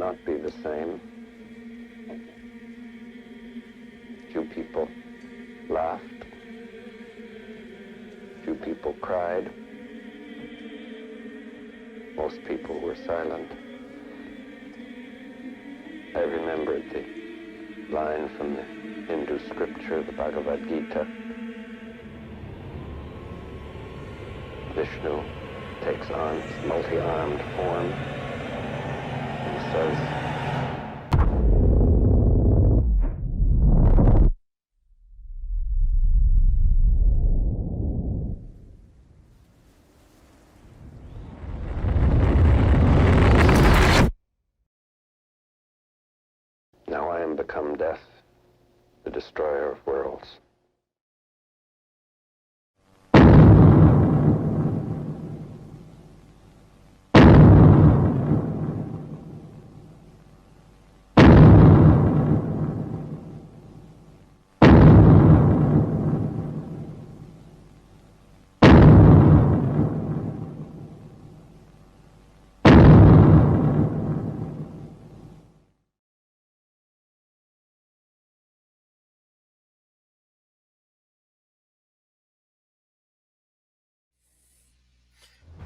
not be the same. Few people laughed. Few people cried. Most people were silent. I remembered the line from the Hindu scripture, the Bhagavad Gita. Vishnu takes on his multi-armed form and says, now I am become death, the destroyer of worlds.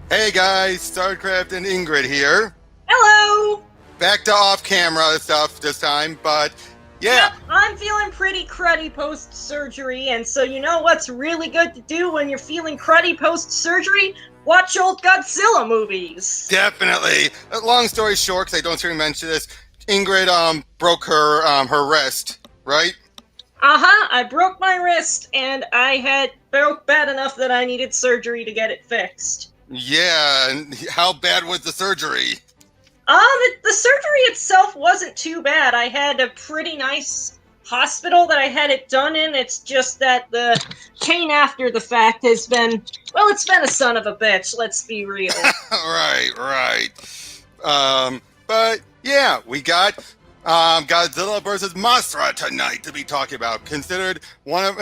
Hey guys, StarCraft and Ingrid here. Hello! Back to off-camera stuff this time, but yeah. Yep, I'm feeling pretty cruddy post-surgery, and so you know what's really good to do when you're feeling cruddy post-surgery? Watch old Godzilla movies! Definitely. Long story short, because I don't really mention this, Ingrid broke her wrist, right? Uh-huh, I broke my wrist, and I had broke bad enough that I needed surgery to get it fixed. Yeah, and how bad was the surgery? The surgery itself wasn't too bad. I had a pretty nice hospital that I had it done in. It's just that the pain after the fact has been, well, it's been a son of a bitch, let's be real. Right. But yeah, we got Godzilla versus Mothra tonight to be talking about. Considered one of,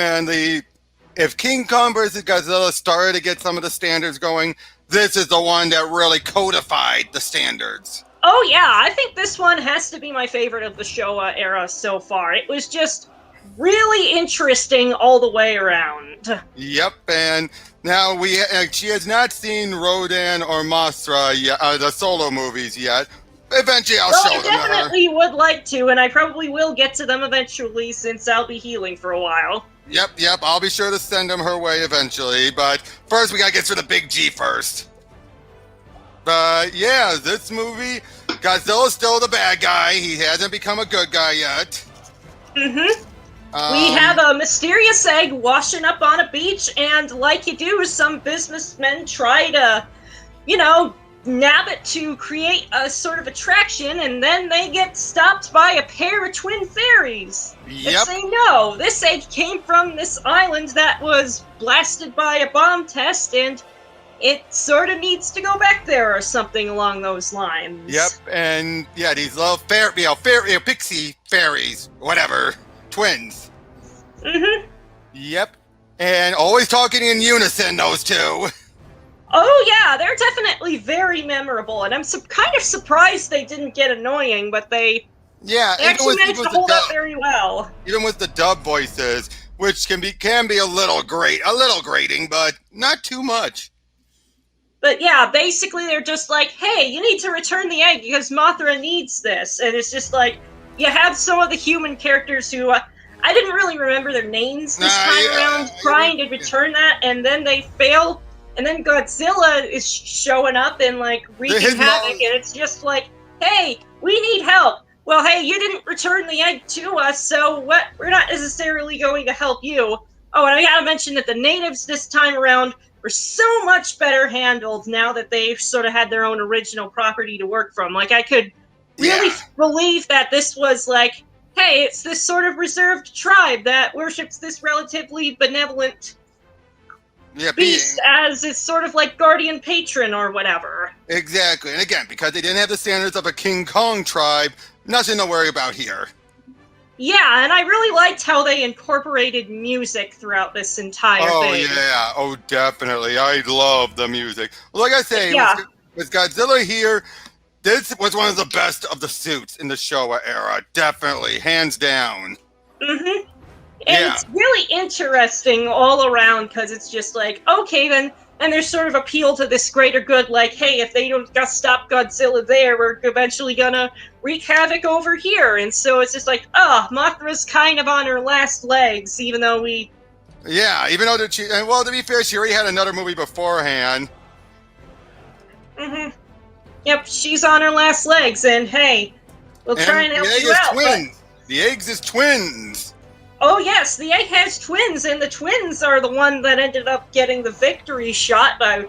if King Kong versus Godzilla started to get some of the standards going, this is the one that really codified the standards. Oh yeah, I think this one has to be my favorite of the Showa era so far. It was just really interesting all the way around. Yep, and now she has not seen Rodan or Mothra yet, the solo movies yet. Eventually I'll show them to her. I definitely would like to, and I probably will get to them eventually since I'll be healing for a while. Yep, I'll be sure to send them her way eventually, but first we gotta get through the big G first. But yeah, this movie, Godzilla's still the bad guy. He hasn't become a good guy yet. We have a mysterious egg washing up on a beach, and like you do, some businessmen try to, nab it to create a sort of attraction, and then they get stopped by a pair of twin fairies. Yep. And say, no, this egg came from this island that was blasted by a bomb test, and it sort of needs to go back there or something along those lines. Yep, and yeah, these little pixie fairies, whatever, twins. Yep, and always talking in unison, those two. Oh yeah, they're definitely very memorable, and I'm kind of surprised they didn't get annoying, but they actually managed to hold up very well. Even with the dub voices, which can be a little grating, but not too much. But yeah, basically they're just like, hey, you need to return the egg because Mothra needs this, and it's just like, you have some of the human characters who, I didn't really remember their names this time around, trying to return that, and then they fail. And then Godzilla is showing up and, wreaking havoc, and it's just like, hey, we need help. Well, hey, you didn't return the egg to us, so we're not necessarily going to help you. Oh, and I gotta mention that the natives this time around were so much better handled now that they've sort of had their own original property to work from. I could really believe that this was like, hey, it's this sort of reserved tribe that worships this relatively benevolent beast as it's sort of like guardian patron or whatever. Exactly, and again, because they didn't have the standards of a King Kong tribe, nothing to worry about here. Yeah, and I really liked how they incorporated music throughout this entire thing. Oh definitely, I love the music. Well, like I say, with Godzilla here, this was one of the best of the suits in the Showa era, definitely, hands down. Mm-hmm. And Yeah. it's really interesting all around because it's just like, okay, then, and there's sort of appeal to this greater good, like, hey, if they don't stop Godzilla there, we're eventually gonna wreak havoc over here. And so it's just like, oh, Mothra's kind of on her last legs, even though we... Yeah, even though well, to be fair, she already had another movie beforehand. Mm-hmm. Yep, she's on her last legs, and hey, we'll try and help you out. Twins. The eggs is twins. Oh yes, the egg has twins, and the twins are the one that ended up getting the victory shot by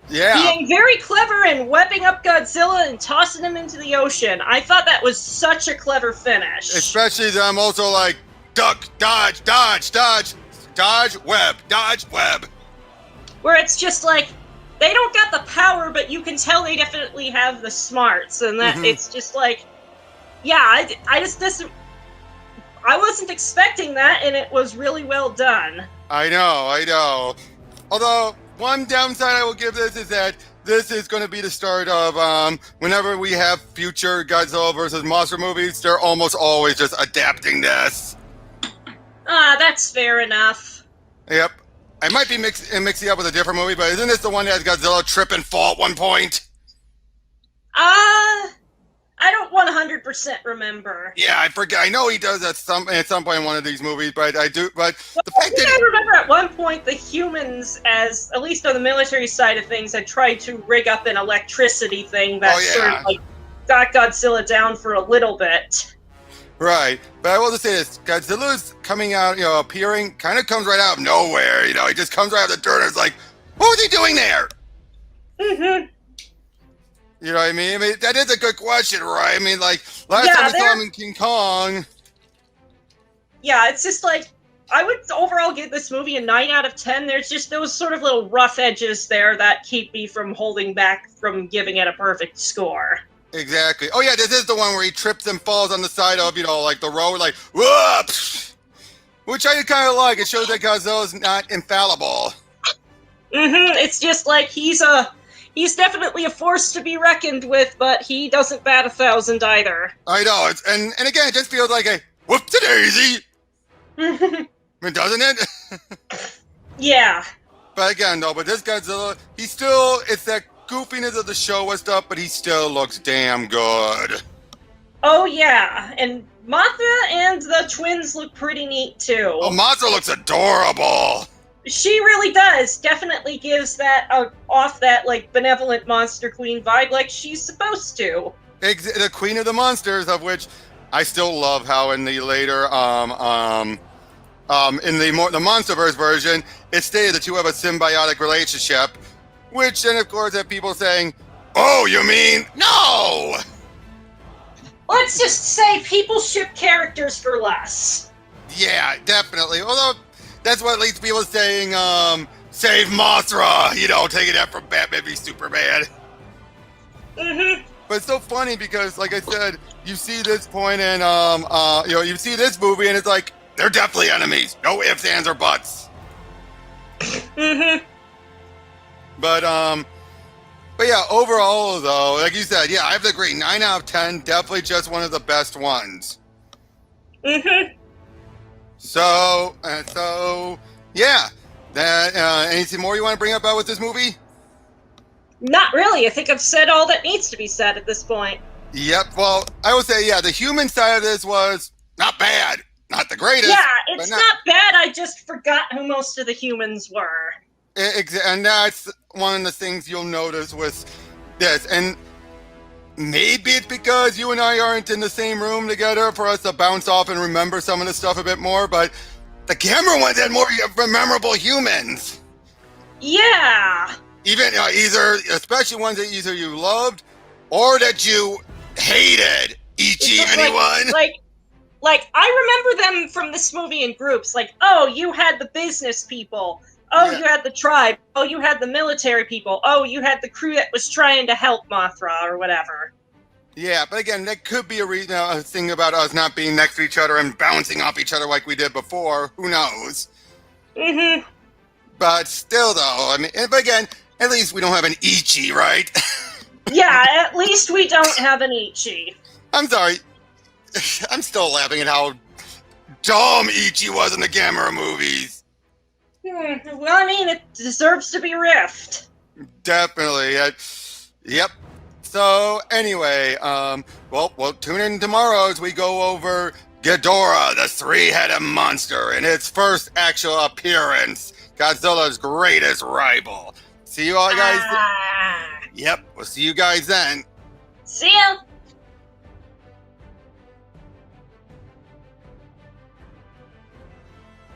being very clever and webbing up Godzilla and tossing him into the ocean. I thought that was such a clever finish. Especially them also like, duck, dodge, dodge, dodge, dodge, web, dodge, web. Where it's just like, they don't got the power, but you can tell they definitely have the smarts, and that it's just like, yeah, I wasn't expecting that, and it was really well done. I know. Although, one downside I will give this is that this is going to be the start of, whenever we have future Godzilla versus Mothra movies, they're almost always just adapting this. That's fair enough. Yep. I might be mixing up with a different movie, but isn't this the one that has Godzilla trip and fall at one point? I don't 100% remember. Yeah, I forget. I know he does at some point in one of these movies, but I do. But the fact that I remember at one point the humans, as at least on the military side of things, had tried to rig up an electricity thing that sort of like got Godzilla down for a little bit. Right, but I will just say this: Godzilla's coming out, appearing, kind of comes right out of nowhere. He just comes right out of the dirt and it's like, what was he doing there? Mm-hmm. You know what I mean? I mean, that is a good question, right? I mean, like, last time we saw him in King Kong. Yeah, it's just like, I would overall give this movie a 9 out of 10. There's just those sort of little rough edges there that keep me from holding back from giving it a perfect score. Exactly. Oh, yeah, this is the one where he trips and falls on the side of, like, the road, like, whoops! Which I kind of like. It shows that Godzilla's not infallible. Mm-hmm. It's just like, he's definitely a force to be reckoned with, but he doesn't bat 1,000 either. I know. And again, it just feels like a whoop-a-daisy. I mean, doesn't it? Yeah. But again, though, but this Godzilla, it's that goofiness of the Showa stuff, but he still looks damn good. Oh, yeah. And Mothra and the twins look pretty neat, too. Oh, Mothra looks adorable. She really does. Definitely gives that off that like benevolent monster queen vibe, like she's supposed to. The queen of the monsters, of which I still love how in the later in the MonsterVerse version, it stated the two have a symbiotic relationship, which then of course have people saying, "Oh, you mean no?" Let's just say people ship characters for less. Yeah, definitely. Although that's what leads people saying, save Mothra, taking that from Batman v Superman. Mm-hmm. But it's so funny because, like I said, you see this point and, you see this movie and it's like, they're definitely enemies. No ifs, ands, or buts. Mm-hmm. But yeah, overall, though, like you said, yeah, I have to agree. 9 out of 10, definitely just one of the best ones. Mm-hmm. So, yeah. Anything more you want to bring up about with this movie? Not really. I think I've said all that needs to be said at this point. Yep. Well, I would say, yeah, the human side of this was not bad. Not the greatest. Yeah, it's not bad. I just forgot who most of the humans were. And that's one of the things you'll notice with this. And maybe it's because you and I aren't in the same room together for us to bounce off and remember some of the stuff a bit more, but the camera ones had more memorable humans. Yeah. Even especially ones that either you loved or that you hated. E.g. anyone? Like, I remember them from this movie in groups. Like, oh, you had the business people. Oh, yeah. You had the tribe. Oh, you had the military people. Oh, you had the crew that was trying to help Mothra or whatever. Yeah, but again, that could be a thing about us not being next to each other and bouncing off each other like we did before. Who knows? Mm-hmm. But still, though, I mean, but again, at least we don't have an Ichi, right? Yeah, at least we don't have an Ichi. I'm sorry. I'm still laughing at how dumb Ichi was in the Gamera movies. Well, I mean, it deserves to be riffed. Definitely. Yep. So anyway, we'll tune in tomorrow as we go over Ghidorah, the three-headed monster, in its first actual appearance. Godzilla's greatest rival. See you all guys. Yep, we'll see you guys then. See ya.